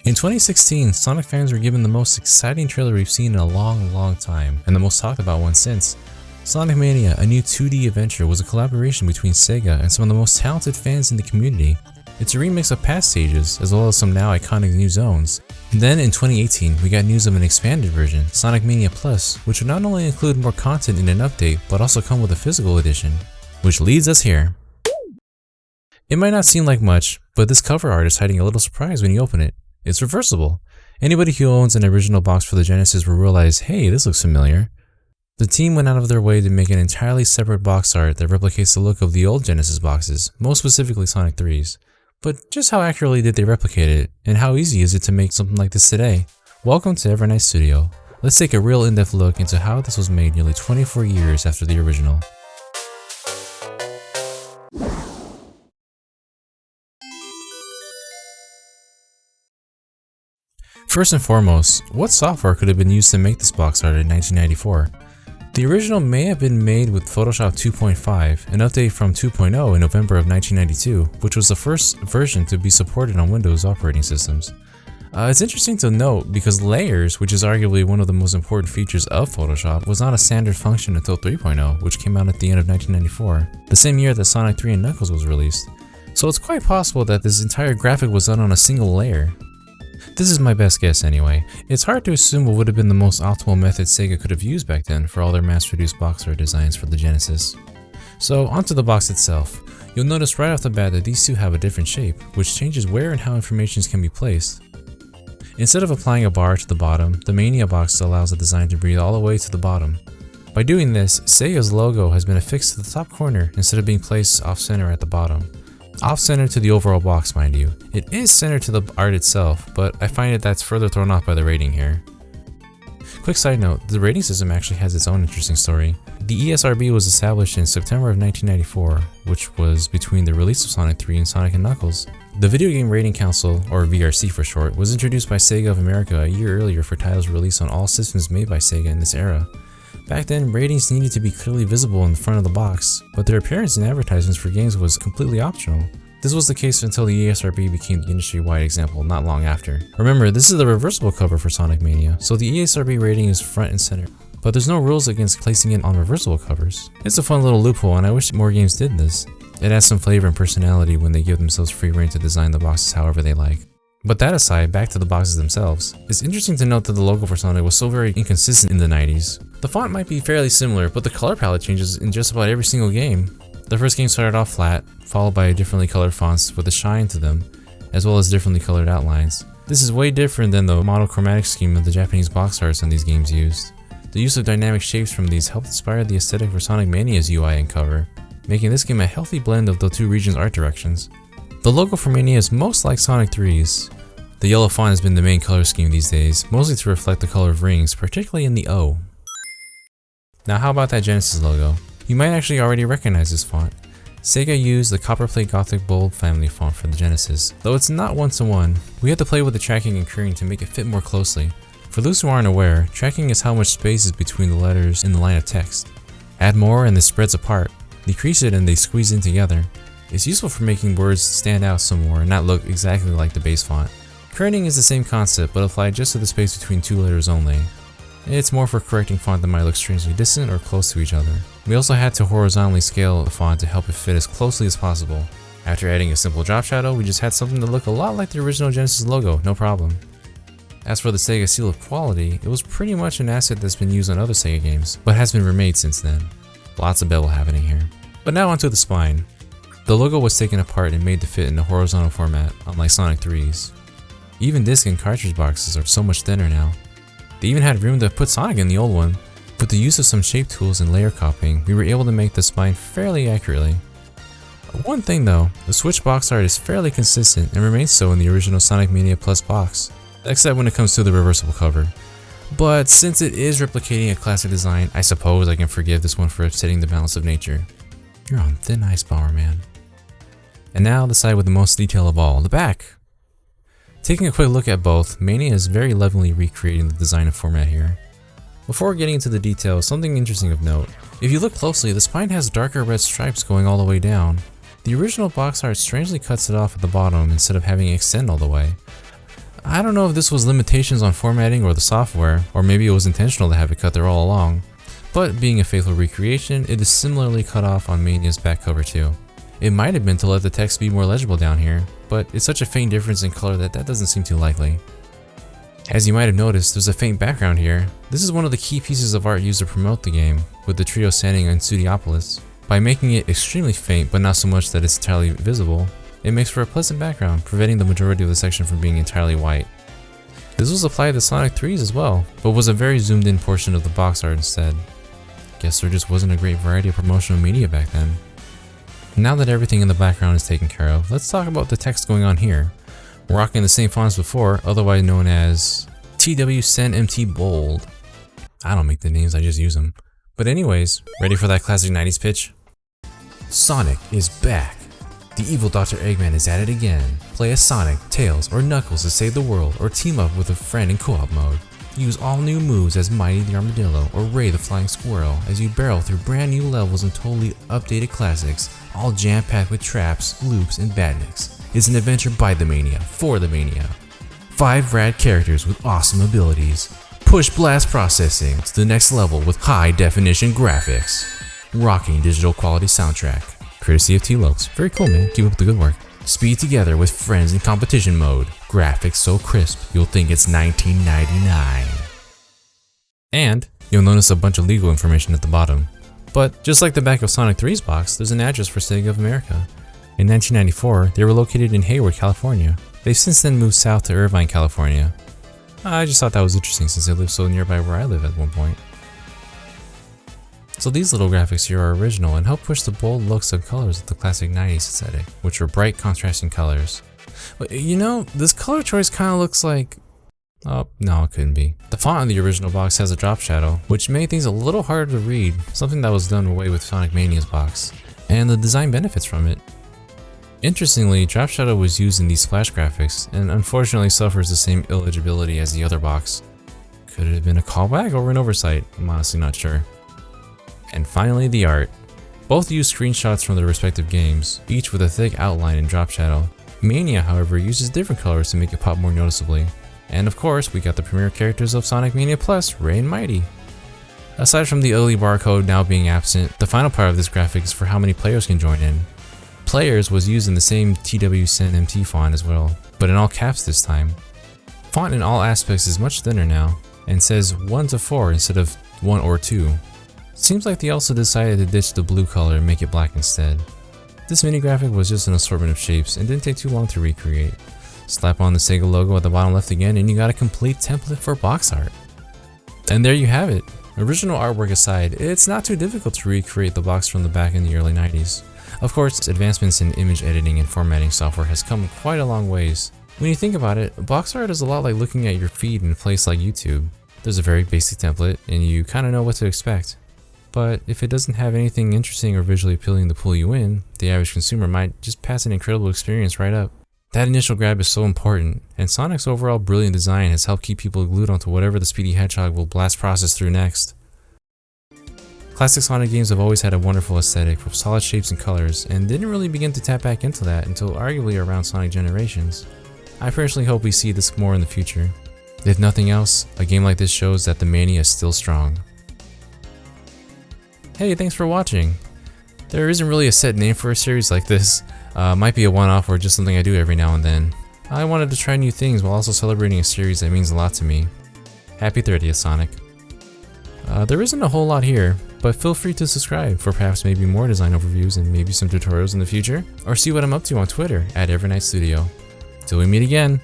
In 2016, Sonic fans were given the most exciting trailer we've seen in a long time, and the most talked about one since. Sonic Mania, a new 2D adventure, was a collaboration between Sega and some of the most talented fans in the community. It's a remix of past stages, as well as some now iconic new zones. And then in 2018, we got news of an expanded version, Sonic Mania Plus, which would not only include more content in an update, but also come with a physical edition. Which leads us here. It might not seem like much, but this cover art is hiding a little surprise when you open it. It's reversible. Anybody who owns an original box for the Genesis will realize, hey, this looks familiar. The team went out of their way to make an entirely separate box art that replicates the look of the old Genesis boxes, most specifically Sonic 3's. But just how accurately did they replicate it, and how easy is it to make something like this today? Welcome to Evernight Studio. Let's take a real in-depth look into how this was made nearly 24 years after the original. First and foremost, what software could have been used to make this box art in 1994? The original may have been made with Photoshop 2.5, an update from 2.0 in November of 1992, which was the first version to be supported on Windows operating systems. It's interesting to note because layers, which is arguably one of the most important features of Photoshop, was not a standard function until 3.0, which came out at the end of 1994, the same year that Sonic 3 and Knuckles was released. So it's quite possible that this entire graphic was done on a single layer. This is my best guess anyway. It's hard to assume what would have been the most optimal method Sega could have used back then for all their mass-produced box art designs for the Genesis. So onto the box itself. You'll notice right off the bat that these two have a different shape, which changes where and how information can be placed. Instead of applying a bar to the bottom, the Mania box allows the design to breathe all the way to the bottom. By doing this, Sega's logo has been affixed to the top corner instead of being placed off-center at the bottom. Off-center to the overall box, mind you. It is centered to the art itself, but I find that's further thrown off by the rating here. Quick side note, the rating system actually has its own interesting story. The ESRB was established in September of 1994, which was between the release of Sonic 3 and Sonic & Knuckles. The Video Game Rating Council, or VRC for short, was introduced by Sega of America a year earlier for titles released on all systems made by Sega in this era. Back then, ratings needed to be clearly visible in the front of the box, but their appearance in advertisements for games was completely optional. This was the case until the ESRB became the industry-wide example not long after. Remember, this is the reversible cover for Sonic Mania, so the ESRB rating is front and center, but there's no rules against placing it on reversible covers. It's a fun little loophole, and I wish more games did this. It adds some flavor and personality when they give themselves free rein to design the boxes however they like. But that aside, back to the boxes themselves. It's interesting to note that the logo for Sonic was so very inconsistent in the 90s. The font might be fairly similar, but the color palette changes in just about every single game. The first game started off flat, followed by differently colored fonts with a shine to them, as well as differently colored outlines. This is way different than the monochromatic scheme of the Japanese box arts on these games used. The use of dynamic shapes from these helped inspire the aesthetic for Sonic Mania's UI and cover, making this game a healthy blend of the two regions' art directions. The logo for Mania is most like Sonic 3's. The yellow font has been the main color scheme these days, mostly to reflect the color of rings, particularly in the O. Now how about that Genesis logo? You might actually already recognize this font. Sega used the Copperplate Gothic Bold family font for the Genesis. Though it's not one-to-one, we had to play with the tracking and kerning to make it fit more closely. For those who aren't aware, tracking is how much space is between the letters in the line of text. Add more and this spreads apart. Decrease it and they squeeze in together. It's useful for making words stand out some more and not look exactly like the base font. Kerning is the same concept, but applied just to the space between two letters only. It's more for correcting font that might look strangely distant or close to each other. We also had to horizontally scale the font to help it fit as closely as possible. After adding a simple drop shadow, we just had something to look a lot like the original Genesis logo, no problem. As for the Sega seal of quality, it was pretty much an asset that's been used on other Sega games, but has been remade since then. Lots of bevel happening here. But now onto the spine. The logo was taken apart and made to fit in a horizontal format, unlike Sonic 3's. Even disc and cartridge boxes are so much thinner now. They even had room to put Sonic in the old one. With the use of some shape tools and layer copying, we were able to make the spine fairly accurately. One thing though, the Switch box art is fairly consistent and remains so in the original Sonic Mania Plus box, except when it comes to the reversible cover. But since it is replicating a classic design, I suppose I can forgive this one for upsetting the balance of nature. You're on thin ice, Bomberman. And now the side with the most detail of all, the back! Taking a quick look at both, Mania is very lovingly recreating the design and format here. Before getting into the details, something interesting of note. If you look closely, the spine has darker red stripes going all the way down. The original box art strangely cuts it off at the bottom instead of having it extend all the way. I don't know if this was limitations on formatting or the software, or maybe it was intentional to have it cut there all along, but being a faithful recreation, it is similarly cut off on Mania's back cover too. It might have been to let the text be more legible down here, but it's such a faint difference in color that doesn't seem too likely. As you might have noticed, there's a faint background here. This is one of the key pieces of art used to promote the game, with the trio standing in Studiopolis. By making it extremely faint, but not so much that it's entirely visible, it makes for a pleasant background, preventing the majority of the section from being entirely white. This was applied to Sonic 3's as well, but was a very zoomed in portion of the box art instead. Guess there just wasn't a great variety of promotional media back then. Now that everything in the background is taken care of, let's talk about the text going on here. We're rocking the same fonts before, otherwise known as TWSenMT Bold. I don't make the names, I just use them. But anyways, ready for that classic 90s pitch? Sonic is back! The evil Dr. Eggman is at it again. Play as Sonic, Tails, or Knuckles to save the world, or team up with a friend in co-op mode. Use all new moves as Mighty the Armadillo or Ray the Flying Squirrel as you barrel through brand new levels and totally updated classics, all jam-packed with traps, loops, and badniks. It's an adventure by the Mania, for the Mania. 5 rad characters with awesome abilities. Push blast processing to the next level with high-definition graphics. Rocking digital quality soundtrack. Courtesy of T-Lopes. Very cool, man. Keep up the good work. Speed together with friends in competition mode. Graphics so crisp, you'll think it's 1999. And you'll notice a bunch of legal information at the bottom. But just like the back of Sonic 3's box, there's an address for Sega of America. In 1994, they were located in Hayward, California. They've since then moved south to Irvine, California. I just thought that was interesting since they lived so nearby where I live at one point. So these little graphics here are original and help push the bold looks and colors of the classic 90s aesthetic, which were bright contrasting colors. But you know, this color choice kind of looks like... oh, no, it couldn't be. The font on the original box has a drop shadow, which made things a little harder to read, something that was done away with Sonic Mania's box, and the design benefits from it. Interestingly, drop shadow was used in these splash graphics, and unfortunately suffers the same illegibility as the other box. Could it have been a callback or an oversight? I'm honestly not sure. And finally, the art. Both use screenshots from their respective games, each with a thick outline and drop shadow. Mania, however, uses different colors to make it pop more noticeably. And of course, we got the premier characters of Sonic Mania Plus, Ray and Mighty. Aside from the ugly barcode now being absent, the final part of this graphic is for how many players can join in. Players was used in the same TWSenMT font as well, but in all caps this time. Font in all aspects is much thinner now, and says 1 to 4 instead of 1 or 2. Seems like they also decided to ditch the blue color and make it black instead. This mini graphic was just an assortment of shapes and didn't take too long to recreate. Slap on the Sega logo at the bottom left again and you got a complete template for box art. And there you have it. Original artwork aside, it's not too difficult to recreate the box from the back in the early 90s. Of course, advancements in image editing and formatting software has come quite a long ways. When you think about it, box art is a lot like looking at your feed in a place like YouTube. There's a very basic template and you kind of know what to expect. But if it doesn't have anything interesting or visually appealing to pull you in, the average consumer might just pass an incredible experience right up. That initial grab is so important, and Sonic's overall brilliant design has helped keep people glued onto whatever the Speedy Hedgehog will blast process through next. Classic Sonic games have always had a wonderful aesthetic with solid shapes and colors, and didn't really begin to tap back into that until arguably around Sonic Generations. I personally hope we see this more in the future. If nothing else, a game like this shows that the Mania is still strong. Hey, thanks for watching! There isn't really a set name for a series like this. Might be a one-off or just something I do every now and then. I wanted to try new things while also celebrating a series that means a lot to me. Happy 30th, Sonic. There isn't a whole lot here, but feel free to subscribe for perhaps maybe more design overviews and maybe some tutorials in the future, or see what I'm up to on Twitter at EvernightStudio. Till we meet again!